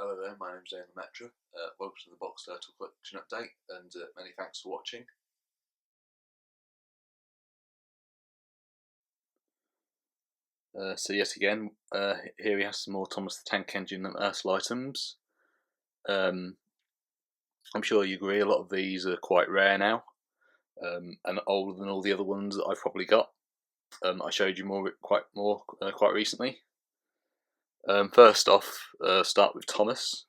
Hello there, my name's Daniel Metra. Welcome to the Box Turtle Collection Update, and many thanks for watching. So yet again, here we have some more Thomas the Tank Engine and Ursula items. I'm sure you agree, a lot of these are quite rare now, and older than all the other ones that I've probably got. I showed you quite recently. First off, start with Thomas.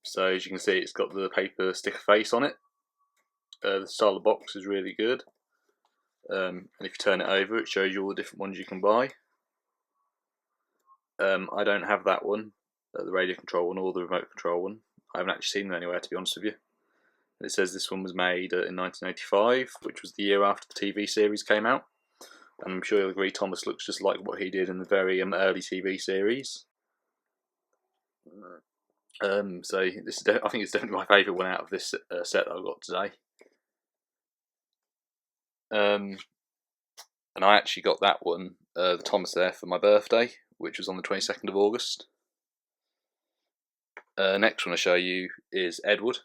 So as you can see, it's got the paper sticker face on it. The style of the box is really good. And if you turn it over, it shows you all the different ones you can buy. I don't have that one, the radio control one or the remote control one. I haven't actually seen them anywhere, to be honest with you. And it says this one was made in 1985, which was the year after the TV series came out. And I'm sure you'll agree, Thomas looks just like what he did in the very early TV series. So this is I think it's definitely my favourite one out of this set that I've got today. And I actually got that one, the Thomas there, for my birthday, which was on the 22nd of August. Next one I'll show you is Edward.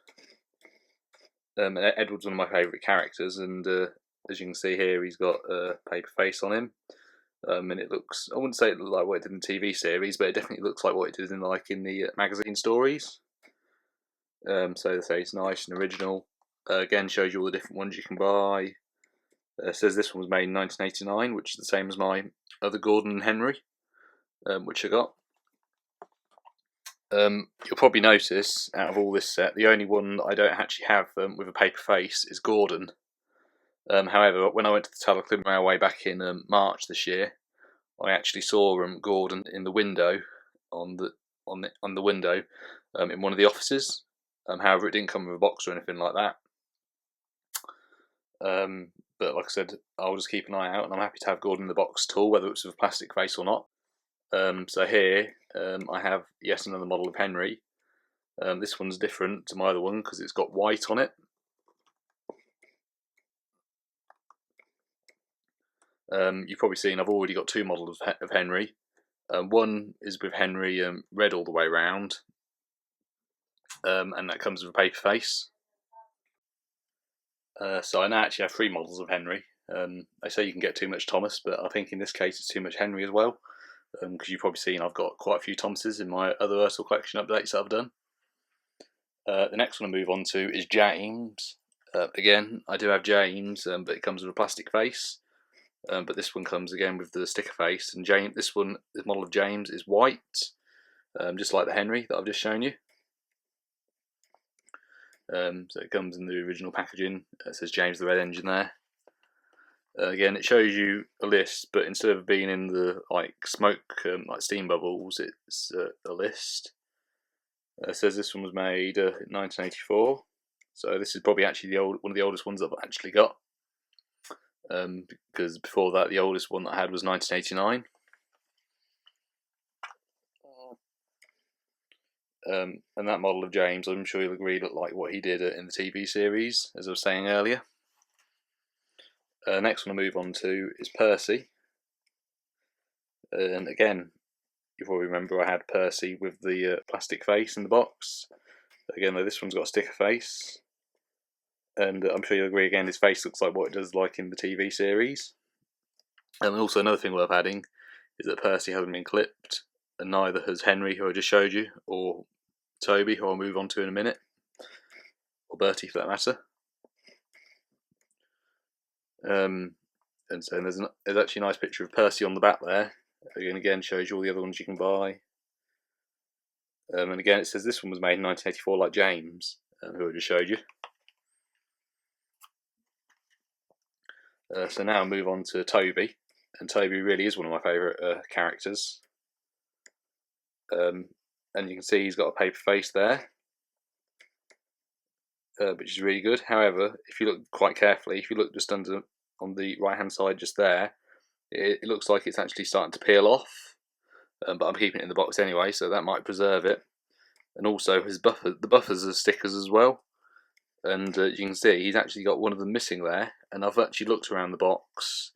Edward's one of my favourite characters, and as you can see here, he's got a paper face on him. And it looks, I wouldn't say it looked like what it did in the TV series, but it definitely looks like what it did in the magazine stories. So they say it's nice and original. Again, shows you all the different ones you can buy. Says this one was made in 1989, which is the same as my other Gordon and Henry, which I got. You'll probably notice, out of all this set, the only one that I don't actually have with a paper face is Gordon. However, when I went to the Talclym Railway back in March this year, I actually saw Gordon in the window, on the window, in one of the offices. However, it didn't come with a box or anything like that. But like I said, I'll just keep an eye out, and I'm happy to have Gordon in the box at all, whether it's with a plastic face or not. So here I have yet another model of Henry. This one's different to my other one because it's got white on it. You've probably seen I've already got two models of Henry. One is with Henry red all the way round, and that comes with a paper face. So I now actually have three models of Henry. They say you can get too much Thomas, but I think in this case it's too much Henry as well, because you've probably seen I've got quite a few Thomases in my other ERTL collection updates that I've done. The next one I move on to is James. Again, I do have James, but it comes with a plastic face. But this one comes again with the sticker face, and this model of James is white, just like the Henry that I've just shown you. So it comes in the original packaging. It says James the Red Engine there. Again, it shows you a list, but instead of being in the smoke, like steam bubbles, it's a list. It says this one was made in 1984. So this is probably actually one of the oldest ones I've actually got. Because before that, the oldest one that I had was 1989. And that model of James, I'm sure you'll agree, looked like what he did in the TV series, as I was saying earlier. Next one I move on to is Percy. And again, you probably remember I had Percy with the plastic face in the box. Again, though, this one's got a sticker face. And I'm sure you'll agree again, his face looks like what it does like in the TV series. And also another thing worth adding is that Percy hasn't been clipped, and neither has Henry, who I just showed you, or Toby, who I'll move on to in a minute, or Bertie for that matter. And so there's actually a nice picture of Percy on the back there. Again shows you all the other ones you can buy. And again it says this one was made in 1984, like James, who I just showed you. So now I'll move on to Toby, and Toby really is one of my favourite characters. And you can see he's got a paper face there, which is really good. However, if you look quite carefully, if you look just on the right hand side just there, it looks like it's actually starting to peel off. But I'm keeping it in the box anyway, so that might preserve it. And also the buffers are stickers as well. And you can see he's actually got one of them missing there. And I've actually looked around the box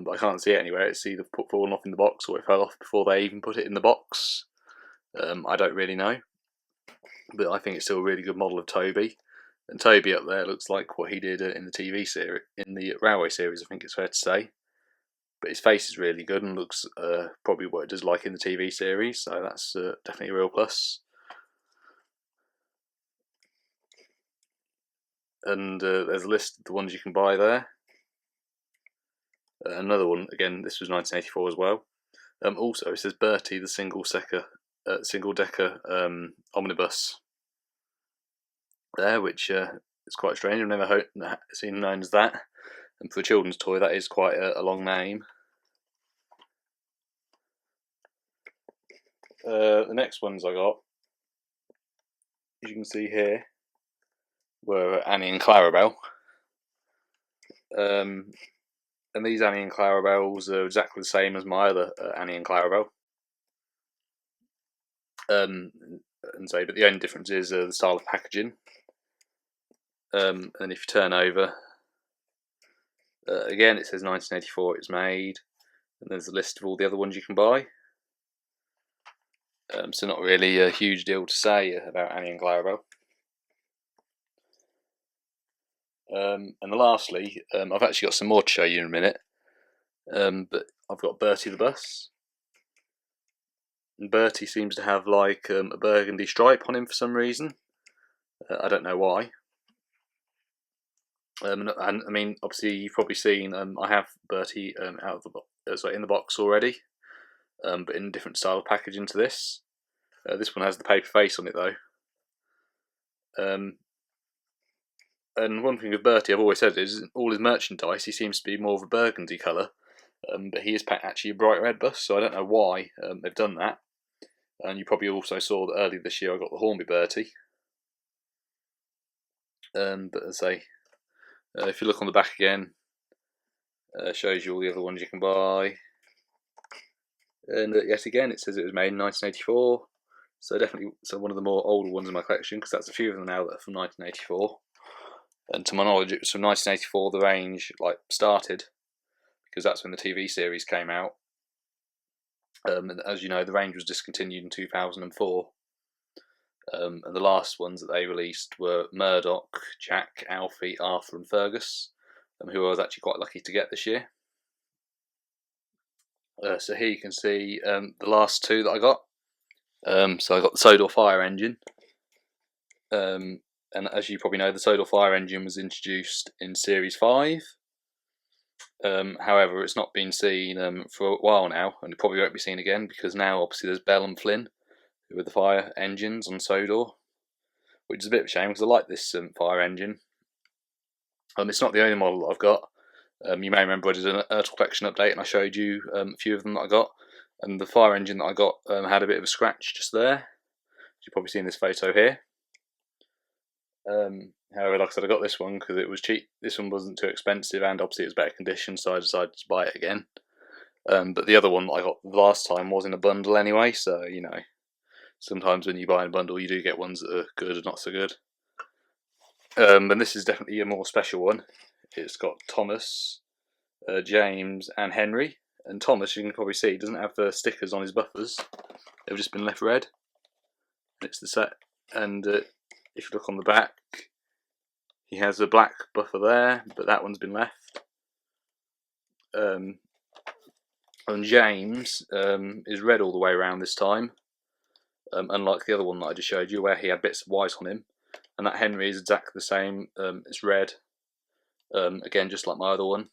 but I can't see it anywhere. It's either fallen off in the box or it fell off before they even put it in the box. I don't really know, but I think it's still a really good model of Toby. And Toby up there looks like what he did in the TV series, in the Railway series, I think it's fair to say. But his face is really good and looks probably what it does like in the TV series, so that's definitely a real plus. And there's a list of the ones you can buy there. Another one, again, this was 1984 as well. Also, it says Bertie the single decker omnibus there, which is quite strange. I've never seen known as that. And for a children's toy, that is quite a long name. The next ones I got, as you can see here, were Annie and Clarabel. And these Annie and Clarabels are exactly the same as my other Annie and Clarabel. But the only difference is the style of packaging. And if you turn over, again it says 1984 it was made, and there's a list of all the other ones you can buy. So not really a huge deal to say about Annie and Clarabel. And lastly, I've actually got some more to show you in a minute, but I've got Bertie the Bus. And Bertie seems to have like a burgundy stripe on him for some reason. I don't know why. And I mean, obviously you've probably seen I have Bertie in the box already, but in a different style of packaging to this. This one has the paper face on it though. And one thing with Bertie I've always said is all his merchandise he seems to be more of a burgundy colour, but he is actually a bright red bus, so I don't know why they've done that. And you probably also saw that earlier this year I got the Hornby Bertie. But as I say, if you look on the back again, shows you all the other ones you can buy. And yet again, it says it was made in 1984. So definitely, one of the more older ones in my collection, because that's a few of them now that are from 1984. And to my knowledge, it was from 1984 the range started, because that's when the TV series came out. And as you know, the range was discontinued in 2004. And the last ones that they released were Murdoch, Jack, Alfie, Arthur and Fergus, who I was actually quite lucky to get this year. So here you can see the last two that I got. So I got the Sodor fire engine. And as you probably know, the Sodor fire engine was introduced in Series 5. However, it's not been seen for a while now, and it probably won't be seen again, because now obviously there's Bell and Flynn with the fire engines on Sodor, which is a bit of a shame because I like this fire engine. It's not the only model that I've got. You may remember I did an ERTL collection update and I showed you a few of them that I got, and the fire engine that I got had a bit of a scratch just there. You've probably seen this photo here. However, like I said, I got this one because it was cheap. This one wasn't too expensive, and obviously it was better condition, so I decided to buy it again. But the other one that I got last time was in a bundle anyway, so you know, sometimes when you buy in a bundle you do get ones that are good and not so good. And this is definitely a more special one. It's got Thomas, James and Henry. And Thomas, you can probably see, doesn't have the stickers on his buffers. They've just been left red. It's the set. And if you look on the back, he has a black buffer there, but that one's been left. And James is red all the way around this time, unlike the other one that I just showed you where he had bits of white on him. And that Henry is exactly the same, it's red, again just like my other one.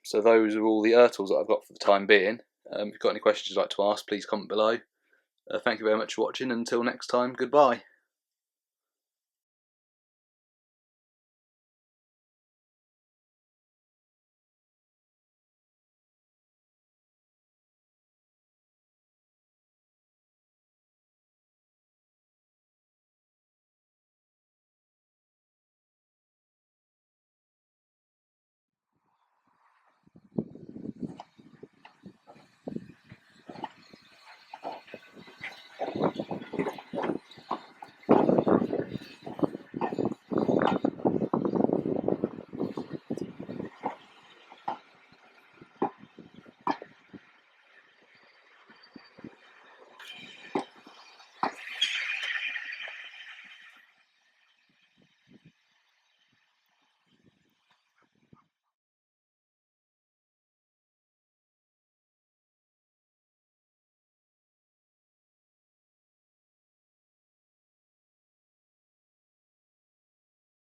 So those are all the ERTLs that I've got for the time being. If you've got any questions you'd like to ask, please comment below. Thank you very much for watching. Until next time, goodbye.